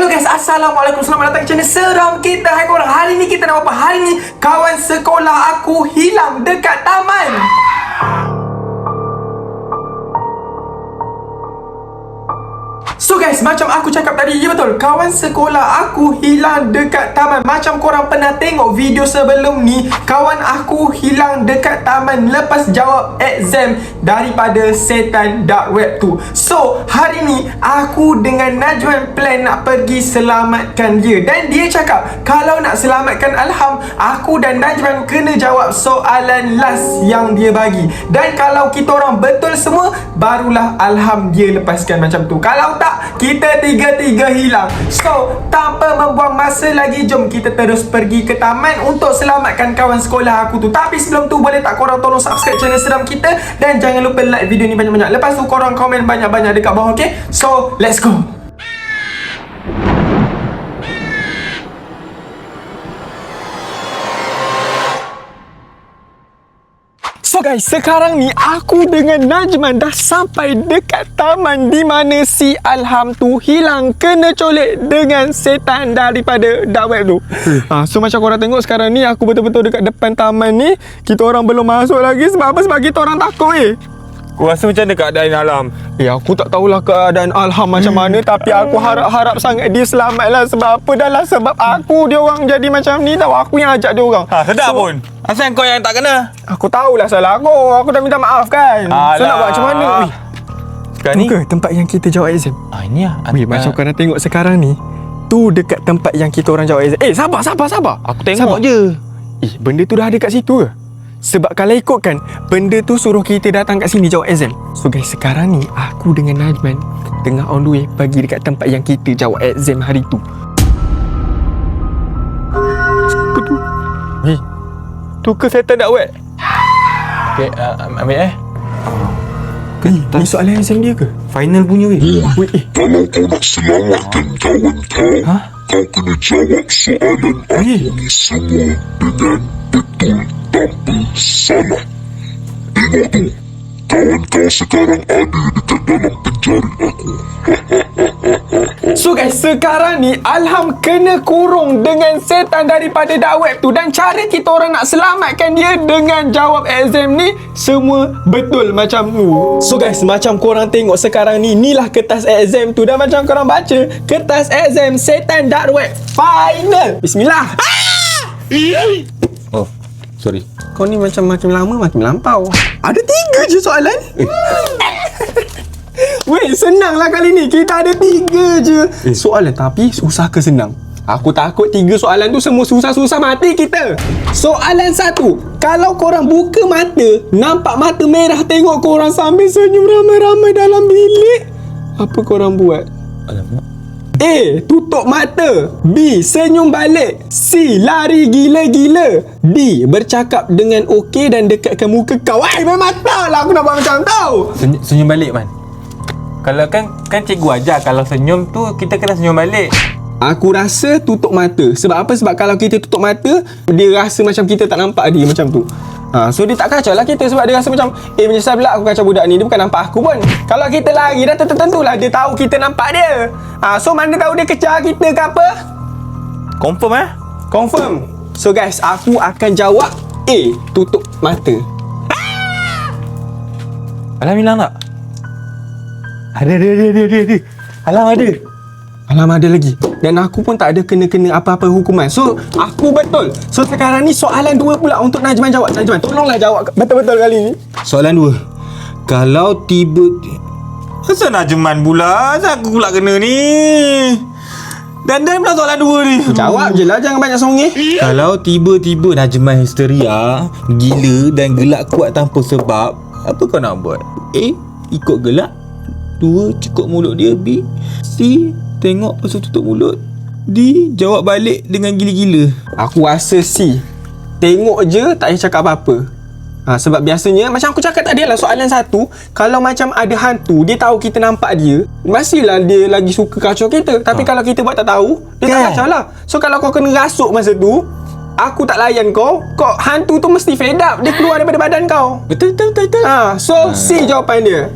Hello guys, Assalamualaikum. Selamat datang ke channel Seram Kita. Hai korang, hari ni kita nak apa? Hari ni kawan sekolah aku hilang dekat taman. So guys, macam aku cakap tadi, ya betul, kawan sekolah aku hilang dekat taman. Macam korang pernah tengok video sebelum ni, kawan aku hilang dekat taman lepas jawab exam daripada setan dark web tu. So, hari ni aku dengan Najwan plan nak pergi selamatkan dia. Dan dia cakap, kalau nak selamatkan Alham, aku dan Najwan kena jawab soalan last yang dia bagi. Dan kalau kita orang betul semua, barulah Alham dia lepaskan macam tu. Kalau tak, kita tiga-tiga hilang. So, tanpa membuang masa lagi, jom kita terus pergi ke taman untuk selamatkan kawan sekolah aku tu. Tapi sebelum tu, boleh tak korang tolong subscribe channel Seram Kita, dan jangan lupa like video ni banyak-banyak. Lepas tu korang komen banyak-banyak dekat bawah, okay? So, let's go. So guys, sekarang ni aku dengan Najman dah sampai dekat taman di mana si Alham tu hilang kena colek dengan setan daripada dark web tu. So macam korang tengok sekarang ni, aku betul-betul dekat depan taman ni. Kita orang belum masuk lagi. Sebab apa? Sebab kita orang takut Kau rasa macam mana keadaan Alham? Aku tak tahulah keadaan Alham macam mana. Tapi aku harap-harap sangat dia selamat lah. Sebab apa? Dah lah sebab aku dia orang jadi macam ni tau. Aku yang ajak dia orang. Sedap pun. Asal kau yang tak kena? Aku tahulah salah aku. Aku dah minta maaf kan. So nak buat macam mana? Sekarang ni ke tempat yang kita jawab exam? Ini lah. Macam korang tengok sekarang ni, tu dekat tempat yang kita orang jawab exam. Sabar. Aku tengok je. Benda tu dah ada kat situ ke? Sebab kalau ikutkan, benda tu suruh kita datang kat sini jawab exam. So guys, sekarang ni aku dengan Najman tengah on the way pergi dekat tempat yang kita jawab exam hari tu. Apa tu? Tu ke setan dark web? Okay, ambil Ni soalan exam dia ke? Final punya Kalau kau nak selamatkan kawan kau, kau kena jawab soalan aku ni semua dengan betul tanpa salah. Tengok tu, kawan kau sekarang ada dekat dalam penjara aku. So guys, sekarang ni Alham kena kurung dengan setan daripada dark web tu. Dan cara kita orang nak selamatkan dia dengan jawab exam ni semua betul macam tu. So guys, macam korang tengok sekarang ni, inilah kertas exam tu. Dan macam korang baca, kertas exam setan dark web final. Bismillah. Oh, sorry. Kau ni macam makin lama makin melampau. Ada 3 je soalan. Weh, senang lah kali ni. Kita ada 3 je soalan. Tapi susah ke senang? Aku takut 3 soalan tu semua susah-susah mati kita. Soalan 1. Kalau korang buka mata, nampak mata merah, tengok korang sambil senyum ramai-ramai dalam bilik, apa korang buat? Alamak. A. Tutup mata. B. Senyum balik. C. Lari gila-gila. D. Bercakap dengan okey dan dekatkan muka kau. Memang tahu lah aku nak buat macam tau. Senyum balik, Man. Kalau kan cikgu ajar, kalau senyum tu kita kena senyum balik. Aku rasa tutup mata. Sebab apa? Sebab kalau kita tutup mata, dia rasa macam kita tak nampak dia macam tu. So dia tak kacau lah kita. Sebab dia rasa macam, menyesal pula aku kacau budak ni. Dia bukan nampak aku pun. Kalau kita lari dah tentulah dia tahu kita nampak dia. So mana tahu dia kejar kita ke apa? Confirm Confirm. So guys, aku akan jawab A. Tutup mata. Alam hilang tak? Ada. Alam ada. Alam ada lagi. Dan aku pun tak ada kena-kena apa-apa hukuman. So, aku betul. So, sekarang ni soalan 2 pula untuk Najman jawab. Najman, tolonglah jawab betul-betul kali ni. Soalan 2. Kalau Asal Najman pula? Asal aku pula kena ni? Dan pula soalan 2 ni. Jawab je lah, jangan banyak songeh. Kalau tiba-tiba Najman histeria, gila dan gelak kuat tanpa sebab, apa kau nak buat? A. Ikut gelak. 2. Cukup mulut dia. B. C. Tengok pasal tutup mulut. D. Jawab balik dengan gila-gila. Aku rasa C. Tengok je, tak payah cakap apa-apa. Sebab biasanya, macam aku cakap tadi lah, soalan 1, kalau macam ada hantu, dia tahu kita nampak dia, mestilah dia lagi suka kacau kita. Tapi kalau kita buat tak tahu, dia tak kacau lah. So kalau kau kena rasuk masa tu, aku tak layan kau, hantu tu mesti fed up. Dia keluar daripada badan kau. Betul. So C jawapan dia.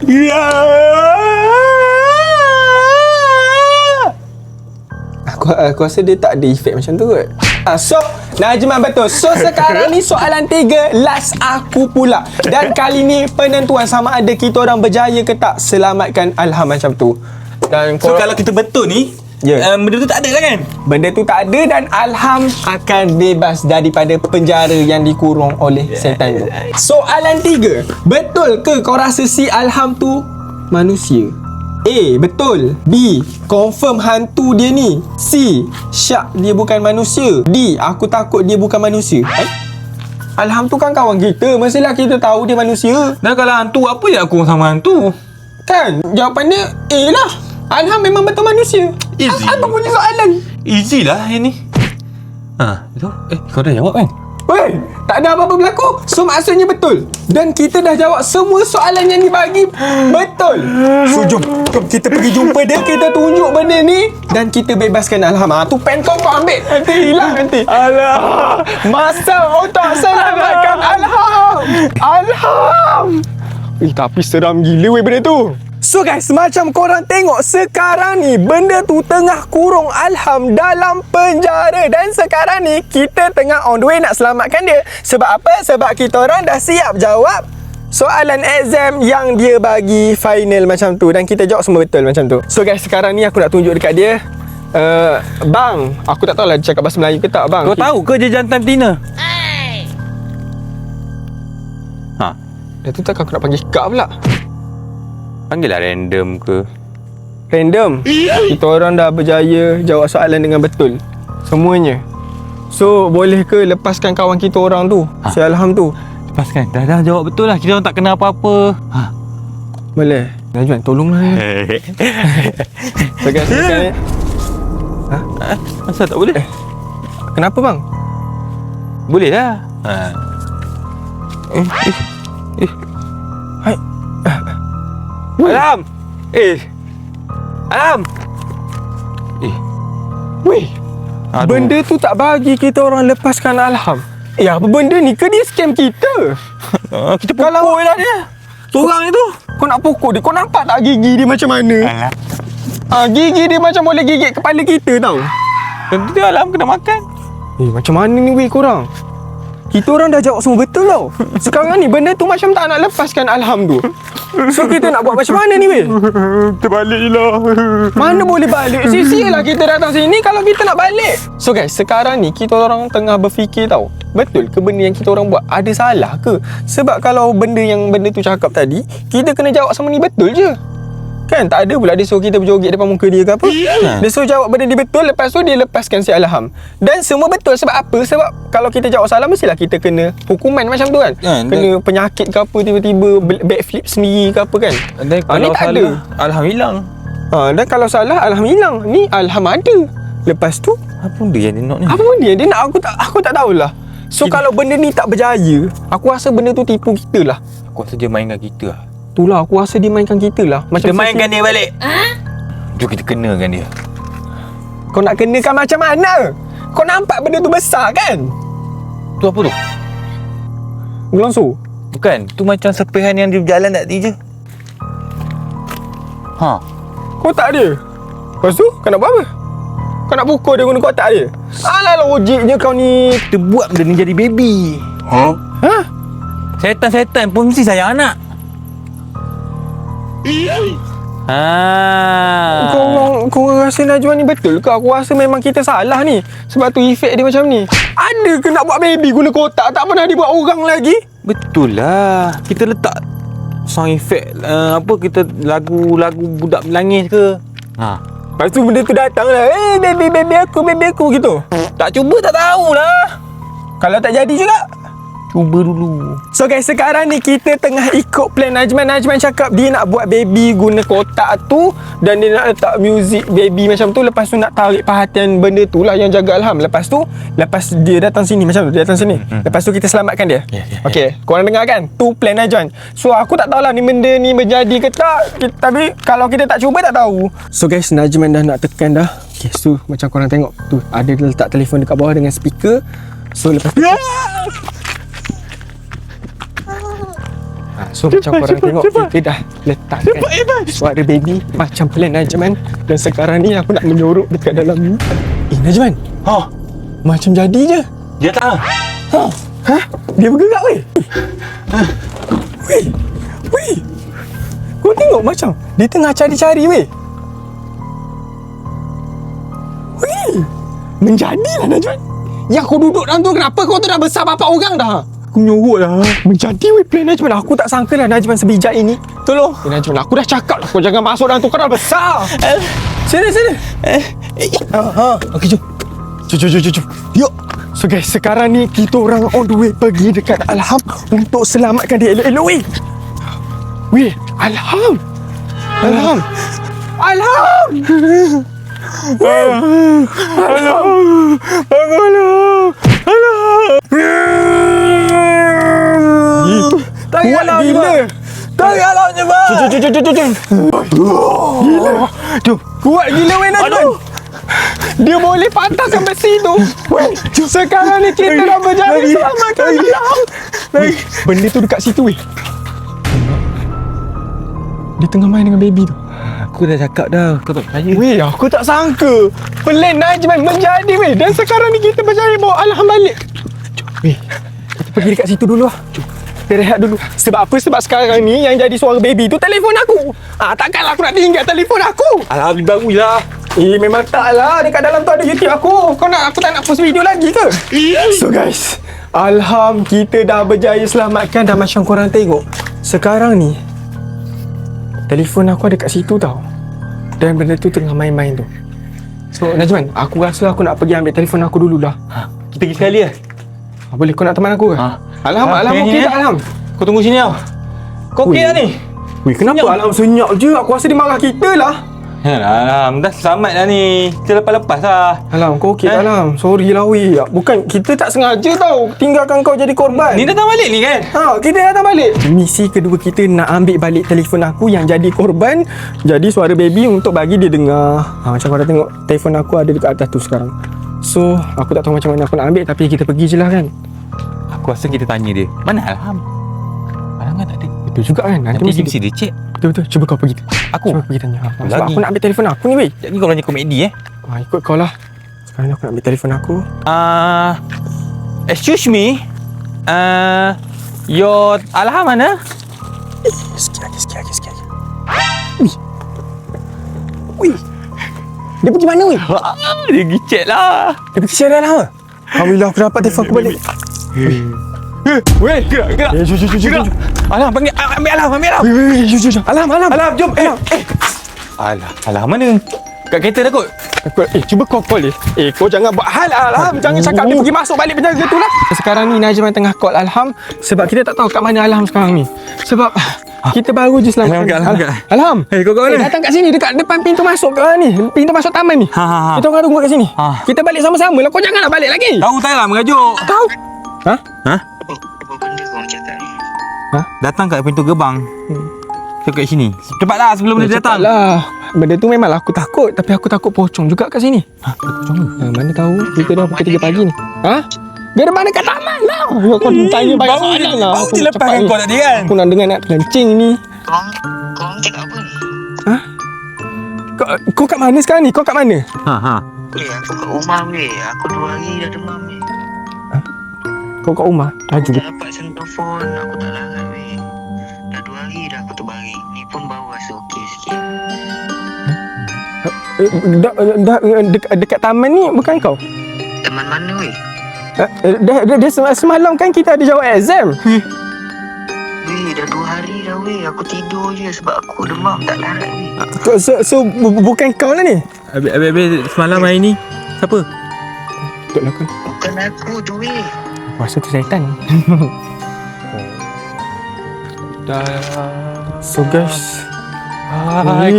Ya. Aku rasa dia tak ada efek macam tu kot. So Najman betul. So sekarang ni soalan 3 last aku pula. Dan kali ni penentuan sama ada kita orang berjaya ke tak selamatkan Alham macam tu. Dan So kalau kita betul ni, benda tu tak ada lah kan? benda tu tak ada dan Alham akan bebas daripada penjara yang dikurung oleh setan tu. Soalan 3. Betul ke kau rasa si Alham tu manusia? A. Betul. B. Confirm hantu dia ni. C. Syak dia bukan manusia. D. Aku takut dia bukan manusia. Alham tu kan kawan kita. Mestilah kita tahu dia manusia. Dan kalau hantu, apa je aku sama hantu? Kan? Jawapan dia A lah. Alham memang betul manusia. Easy. Apa punya soalan? Easy lah yang ni. Betul? Kau dah jawab kan? Weh, tak ada apa-apa berlaku. So maksudnya betul. Dan kita dah jawab semua soalan yang dibagi betul. So jom kita pergi jumpa dia. Kita tunjuk benda ni dan kita bebaskan Alham. Tu pen kau ambil. Nanti hilang nanti. Alah, masa untuk selamatkan Alham. Alham. Tapi seram gila weh benda tu. So guys, macam korang tengok sekarang ni benda tu tengah kurung Alham dalam penjara. Dan sekarang ni kita tengah on the way nak selamatkan dia. Sebab apa? Sebab kita orang dah siap jawab soalan exam yang dia bagi final macam tu. Dan kita jawab semua betul macam tu. So guys, sekarang ni aku nak tunjuk dekat dia. Bang, aku tak tahulah dia cakap bahasa Melayu ke tak bang. Kau tahu ke dia jantan betina? Dah tu tak aku nak panggil Kak pula. Panggil lah random ke? Random. Kita orang dah berjaya jawab soalan dengan betul. Semuanya. So, boleh ke lepaskan kawan kita orang tu? Si Alham tu. Lepaskan. Dah jawab betul lah. Kita orang tak kena apa-apa. Boleh. Najwan, tolonglah. So guys, sekarang ni. Asal tak boleh? Kenapa bang? Boleh lah. Hai. Alam! Alam! Weh. Aduh. Benda tu tak bagi kita orang lepaskan Alham. Apa benda ni? Ke dia scam kita? Kita pukul lah dia. Seorang itu. Kau nak pukul dia. Kau nampak tak gigi dia macam mana? Gigi dia macam boleh gigit kepala kita tau. Tentu dia Alam kena makan. Macam mana ni weh korang? Kita orang dah jawab semua betul tau. Sekarang ni benda tu macam tak nak lepaskan Alham tu. So kita nak buat macam mana ni weh? Kita balik je lah. Mana boleh balik? Sia-sia lah kita datang sini kalau kita nak balik. So guys, sekarang ni kita orang tengah berfikir tau. Betul ke benda yang kita orang buat ada salah ke? Sebab kalau benda tu cakap tadi, kita kena jawab sama ni betul je. Kan tak ada pula dia suruh kita berjoget depan muka dia ke apa. Dia suruh jawab benda dia betul, lepas tu dia lepaskan si Alham. Dan semua betul sebab apa? Sebab kalau kita jawab salah mestilah kita kena hukuman macam tu kan. Kena penyakit ke apa, tiba-tiba backflip sendiri ke apa kan. Dan kalau ni tak salah, ada. Alham hilang. Dan kalau salah Alham hilang. Ni Alham ada. Lepas tu Apa benda yang dia nak ni? apa benda yang dia nak aku tak tahulah. So kalau benda ni tak berjaya, aku rasa benda tu tipu kita lah. Aku rasa dia mainkan kita lah. Itulah aku rasa dia mainkan kita lah. Macam Kita mainkan dia balik. Jom kita kenakan dia. Kau nak kenakan macam mana? Kau nampak benda tu besar kan? Tu apa tu? Ulang so. Bukan. Tu macam sepihan yang dia berjalan tadi je. Kotak dia. Lepas tu kau nak buat apa? Kau nak pukul dia guna kotak dia? Alah logiknya kau ni. Kita buat benda ni jadi baby. Setan-setan pun mesti sayang anak. Kau rasa Najwan ni betul ke? Aku rasa memang kita salah ni. Sebab tu efek dia macam ni. Ada ke nak buat baby guna kotak? Tak pernah dibuat orang lagi. Betul lah. Kita letak sound effect kita lagu budak menangis ke. Lepas tu benda tu datang lah. Baby aku gitu. Tak cuba tak tahulah. Kalau tak jadi juga, Cuba dulu. so guys, sekarang ni kita tengah ikut plan Najman. Najman cakap dia nak buat baby guna kotak tu. Dan dia nak letak music baby macam tu. Lepas tu nak tarik perhatian benda tu lah yang jaga Alham. Lepas dia datang sini macam tu. Dia datang sini. Lepas tu kita selamatkan dia. Okay, korang dengar kan? Tu plan Najman. So aku tak tahulah ni benda ni berjadi ke tak. Tapi kalau kita tak cuba tak tahu. So guys, Najman dah nak tekan dah. Okay, so macam korang tengok tu, ada dia letak telefon dekat bawah dengan speaker. So lepas tu So macam korang tengok, kita dah letakkan suara baby macam plan Najman. Dan sekarang ni aku nak menyorok dekat dalam ni. Najman, macam jadi je. Dia tak. Dia bergerak weh. Weh. Kau tengok macam dia tengah cari-cari weh. Menjadilah Najman. Yang kau duduk dalam tu, kenapa kau tu dah besar bapak orang dah? Aku menyorok lah. Menjadi weh plan Najman. Aku tak sangka lah Najman sebijak ini. Tolong Najman, aku dah cakap lah kau jangan masuk dalam tu, kau dah besar. Sini. Okey, jom. Yuk. So guys, sekarang ni kita orang on the way pergi dekat Alham untuk selamatkan dia elok-elok weh. Weh, Alham. Kuat gila. Tengoklah je bang. Gila. Kuat gila weh Najman. Dia boleh patahkan besi tu. Sekarang ni kita dah berjaya selamatkan Alham. Benda tu dekat situ weh. Dia tengah main dengan baby tu. Aku dah cakap dah, kau tak percaya. Weh, aku tak sangka plan Najman menjadi weh. Dan sekarang ni kita berjaya bawa Alham balik. Jom weh, kita pergi dekat situ dulu lah. Jom, kita rehat dulu. Sebab apa? Sebab sekarang ni yang jadi suara baby tu telefon aku. Takkanlah aku nak tinggal telefon aku. Alah, beli baru lah. Memang tak lah. Dekat dalam tu ada YouTube aku. Aku tak nak post video lagi ke? So guys, Alham kita dah berjaya selamatkan. Dan macam korang tengok, sekarang ni telefon aku ada kat situ tau. Dan benda tu tengah main-main tu. So Najman, aku rasa aku nak pergi ambil telefon aku dululah. Kita pergi sekali lah. Boleh, kau nak teman aku ke? Alham okey tak Alham? Kau tunggu sini tau. Kau okey tak ni? Weh, kenapa senyap. Alham senyap je? Aku rasa dia marah kita lah. Alam, dah selamat dah ni. Kita lepas-lepas lah. Alam, kau okey tak Alam? Sorry lah weh. Bukan, kita tak sengaja tau tinggalkan kau jadi korban. Ni datang balik ni kan? Kita datang balik. Misi kedua kita nak ambil balik telefon aku yang jadi korban. Jadi suara baby untuk bagi dia dengar. Macam korang tengok, telefon aku ada dekat atas tu sekarang. So, aku tak tahu macam mana aku nak ambil. Tapi kita pergi je lah kan. Aku rasa kita tanya dia, mana Alham? Alham kan tak ada. Betul juga kan. Nanti mesti dia cek. Betul. Cuba kau pergi. Cuba pergi tanya. Sebab aku nak ambil telefon aku ni weh. Jadi kau nanya komedi ikut kau lah. Sekarang ni aku nak ambil telefon aku. Excuse me. Your Alham mana? Sikit lagi. Wih. Dia pergi mana weh? Dia gicet lah. Dia pergi share Alham. Alhamdulillah aku dapat telefon aku balik. Weh, gerak. Jom. Alham, panggil. Ambil Alham. Weh, jom. Alam, jom. Alham mana? Kat kereta dah kot. Cuba kau call dia. Kau jangan buat hal Alham. Jangan cakap dia pergi masuk balik penjaga tu lah. Sekarang ni Najman tengah call Alham. Sebab kita tak tahu kat mana Alham sekarang ni. Sebab kita baru je selamatkan Alham. Kau kat mana? Datang kat sini dekat depan pintu masuk ni. Pintu masuk taman ni. Kita orang tunggu kat sini. Kita balik sama-sama lah. Kau janganlah balik lagi. Tahu tak lah mengajuk. Tahu. Apa benda kau cakap ni? Datang kat pintu gerbang. Kat sini. Cepatlah sebelum dia datang. Cepatlah. Benda tu memang aku takut. Tapi aku takut pocong juga kat sini. Pocong ni? Mana tahu. Kita dah pukul 3 pagi ni. Gerbang dekat taman lah. Kau tanya banyak soalan lah. Baru je lepaskan kau tadi kan? Aku nak dengar nak terlencing ni. Korang cakap apa ni? Kau kat mana sekarang ni? Kau kat mana? Aku kat rumah weh. Aku 2 hari dah demam weh. Kau kat rumah? Laju. Tak dapat sentuh phone. Aku tak larat weh. Dah 2 hari dah aku terbaring. Ni pun baru rasa okey sikit. Dekat taman ni bukan kau? Teman mana weh? Dah semalam kan kita ada jawab exam. Weh, dah 2 hari dah weh. Aku tidur je sebab aku demam tak larat weh. So bukan kau lah ni? Habis semalam hari ni siapa? Betul lah kau. Bukan aku tu weh. Rasa tu syaitan. So guys,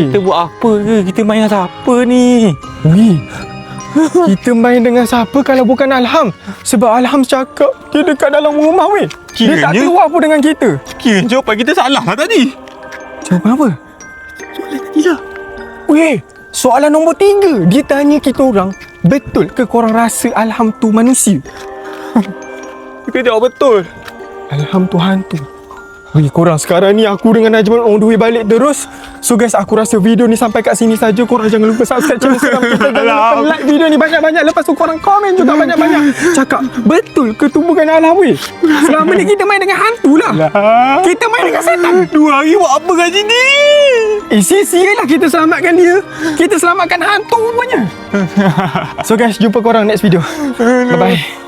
kita buat apa ke? Kita main dengan siapa ni? kita main dengan siapa kalau bukan Alham? Sebab Alham cakap dia dekat dalam rumah weh. Dia tak keluar pun dengan kita. Kira jawapan kita salah lah tadi. Jawapan apa? Soalan tadi lah. Weh, soalan nombor 3. Dia tanya kita orang, betul ke korang rasa Alham tu manusia? Kita jawab betul. Alham tu hantu. Weh, korang sekarang ni aku dengan Najman on the way balik terus. So guys, aku rasa video ni sampai kat sini saja. Korang jangan lupa subscribe channel Seram kita. Jangan lupa like video ni banyak-banyak. Lepas tu korang komen juga banyak-banyak. Cakap, betul ke tu bukan alam weh? Selama ni kita main dengan hantu lah. Kita main dengan setan. 2 hari buat apa kat sini? Sia-sia lah kita selamatkan dia. Kita selamatkan hantu rupanya. So guys, jumpa korang next video. Bye-bye.